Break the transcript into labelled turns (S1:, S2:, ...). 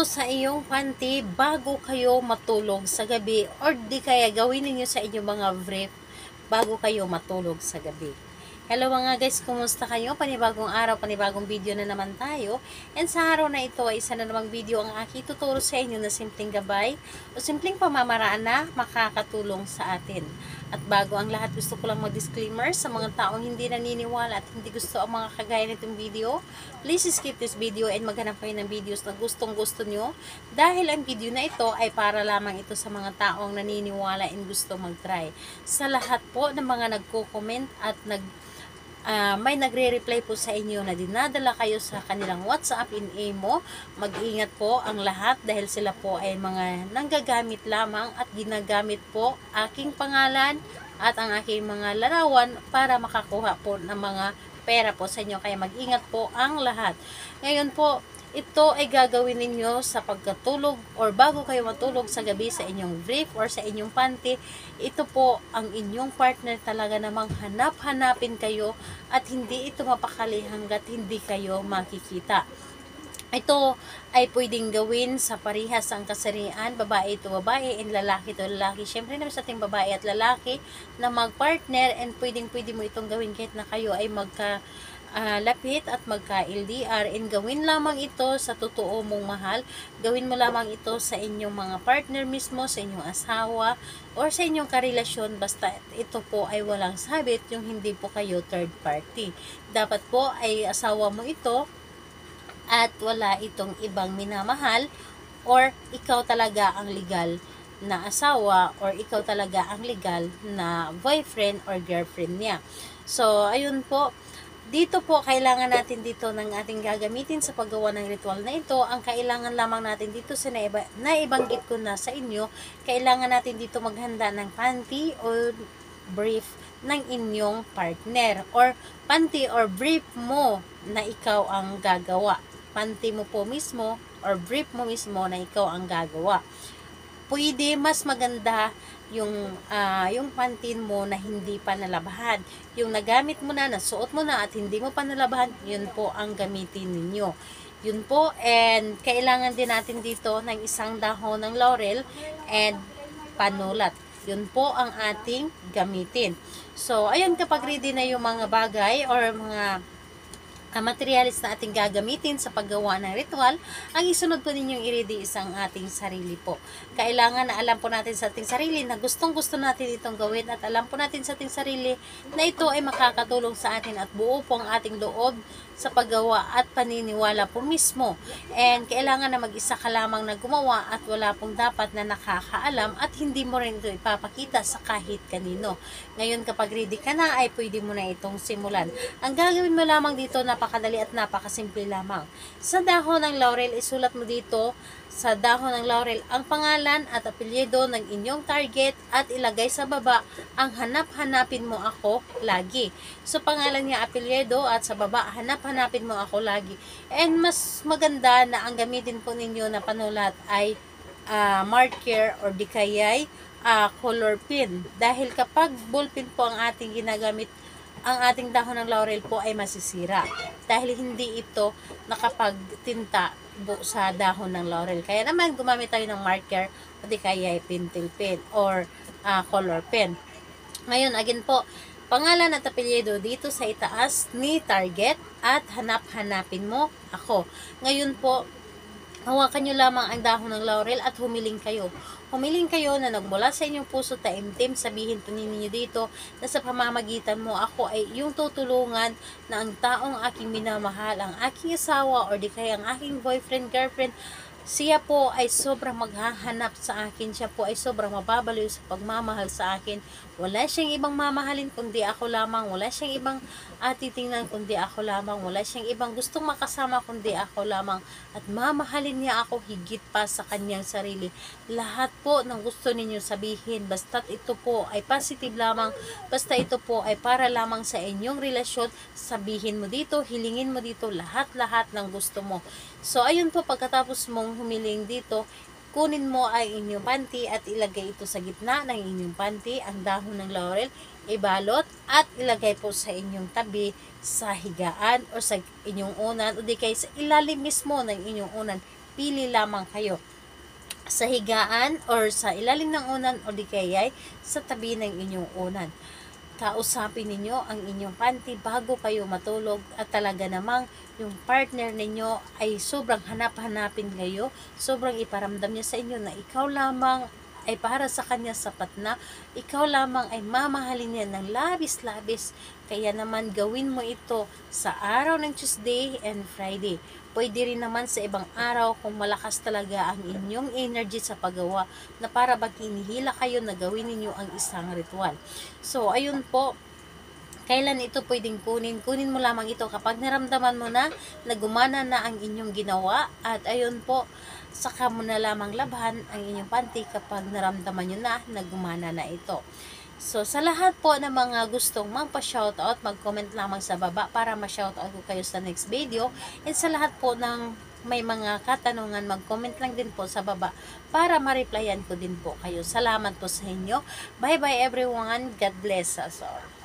S1: sa iyong panty bago kayo matulog sa gabi, or di kaya gawin niyo sa inyong mga brief bago kayo matulog sa gabi. Hello mga guys, kumusta kayo? Panibagong araw, panibagong video na naman tayo. And sa araw na ito ay isa na namang video ang aking tuturo sa inyo na simpleng gabay o simpleng pamamaraan na makakatulong sa atin. At bago ang lahat, gusto ko lang mag-disclaimer sa mga taong hindi naniniwala at hindi gusto ang mga kagaya nitong video. Please skip this video and maghanap kayo ng videos na gustong gusto nyo. Dahil ang video na ito ay para lamang ito sa mga taong naniniwala and gusto mag-try. Sa lahat po ng mga nagko-comment at may nagre-reply po sa inyo na dinadala kayo sa kanilang WhatsApp in Imo, mag-ingat po ang lahat dahil sila po ay mga nanggagamit lamang at ginagamit po aking pangalan at ang aking mga larawan para makakuha po ng mga pera po sa inyo. Kaya mag-ingat po ang lahat. Ngayon po, ito ay gagawin ninyo sa pagkatulog or bago kayo matulog sa gabi sa inyong brief or sa inyong panty. Ito po ang inyong partner talaga namang hanap-hanapin kayo at hindi ito mapakali hanggat hindi kayo makikita. Ito ay pwedeng gawin sa parihas ang kasarian, babae ito babae and lalaki ito lalaki. Syempre naman sa ating babae at lalaki na mag-partner, and pwede mo itong gawin kahit na kayo ay lapit at magka-LDR, and gawin lamang ito sa totoo mong mahal. Gawin mo lamang ito sa inyong mga partner mismo, sa inyong asawa or sa inyong karelasyon, basta ito po ay walang sabit, yung hindi po kayo third party. Dapat po ay asawa mo ito at wala itong ibang minamahal, or ikaw talaga ang legal na asawa or ikaw talaga ang legal na boyfriend or girlfriend niya. So ayun po, dito po, kailangan natin dito ng ating gagamitin sa paggawa ng ritual na ito. Ang kailangan lamang natin dito sa naibanggit ko na sa inyo, kailangan natin dito maghanda ng panty o brief ng inyong partner, or panty or brief mo na ikaw ang gagawa. Panty mo po mismo or brief mo mismo na ikaw ang gagawa. Pwede mas maganda yung panty mo na hindi pa nalabahan. Yung nagamit mo na, nasuot mo na at hindi mo pa nalabahan, yun po ang gamitin ninyo. Yun po, and kailangan din natin dito ng isang dahon ng laurel and panulat. Yun po ang ating gamitin. So, ayun, kapag ready na yung mga bagay or mga materialis na ating gagamitin sa paggawa ng ritual, ang isunod po ninyong i-ready isang ating sarili po. Kailangan na alam po natin sa ating sarili na gustong gusto natin itong gawin, at alam po natin sa ating sarili na ito ay makakatulong sa atin at buo po ang ating loob sa paggawa at paniniwala po mismo. And kailangan na mag-isa ka lamang na gumawa at wala pong dapat na nakakaalam at hindi mo rin ito ipapakita sa kahit kanino. Ngayon, kapag ready ka na, ay pwede mo na itong simulan. Ang gagawin mo lamang dito, napakadali at napakasimple lamang. Sa dahon ng laurel, isulat mo dito sa dahon ng laurel ang pangalan at apelyido ng inyong target at ilagay sa baba ang hanap-hanapin mo ako lagi. So pangalan niya, apelyido, at sa baba hanap-hanapin mo ako lagi. And mas maganda na ang gamitin po ninyo na panulat ay marker or di kaya'y color pin. Dahil kapag ballpen po ang ating ginagamit, ang ating dahon ng laurel po ay masisira dahil hindi ito nakapagtinta sa dahon ng laurel. Kaya naman gumamit tayo ng marker o di kaya pentel pen or color pen. Ngayon, again po, pangalan at apelyido dito sa itaas ni target at hanap-hanapin mo ako. Ngayon po, hawakan nyo lamang ang dahon ng laurel at humiling kayo. Humiling kayo na nagmula sa inyong puso taimtim. Sabihin po ninyo dito na sa pamamagitan mo ako ay yung tutulungan na ang taong aking minamahal, ang aking asawa or di kaya ang aking boyfriend, girlfriend, siya po ay sobrang maghahanap sa akin. Siya po ay sobrang mababaliw sa pagmamahal sa akin. Wala siyang ibang mamahalin kundi ako lamang. Wala siyang ibang titingnan kundi ako lamang. Wala siyang ibang gustong makasama kundi ako lamang. At mamahalin niya ako higit pa sa kanyang sarili. Lahat po ng gusto ninyo sabihin, basta't ito po ay positive lamang, basta ito po ay para lamang sa inyong relasyon, sabihin mo dito, hilingin mo dito lahat-lahat ng gusto mo. So ayun po, pagkatapos mong humiling dito, kunin mo ay inyong panty at ilagay ito sa gitna ng inyong panty, ang dahon ng laurel, ibalot at ilagay po sa inyong tabi, sa higaan o sa inyong unan o di kaya sa ilalim mismo ng inyong unan. pili lamang kayo sa higaan or sa ilalim ng unan o di kaya'y sa tabi ng inyong unan. Kausapin ninyo ang inyong panty bago kayo matulog at talaga namang yung partner ninyo ay sobrang hanap-hanapin kayo, sobrang iparamdam niya sa inyo na ikaw lamang ay para sa kanya sapat na, ikaw lamang ay mamahalin niya ng labis-labis. Kaya naman gawin mo ito sa araw ng Tuesday and Friday. Pwede rin naman sa ibang araw kung malakas talaga ang inyong energy sa paggawa na para bang hinihila kayo na gawin ninyo ang isang ritual. So, ayun po, kailan ito pwedeng kunin mo lamang ito kapag naramdaman mo na gumana na ang inyong ginawa, at ayun po, saka mo na lamang labhan ang inyong panty kapag naramdaman nyo na gumana na ito. So, sa lahat po ng mga gustong magpa-shoutout, mag-comment lamang sa baba para ma-shoutout ko kayo sa next video. And sa lahat po ng may mga katanungan, mag-comment lang din po sa baba para ma-replyan ko din po kayo. Salamat po sa inyo. Bye-bye everyone. God bless us all.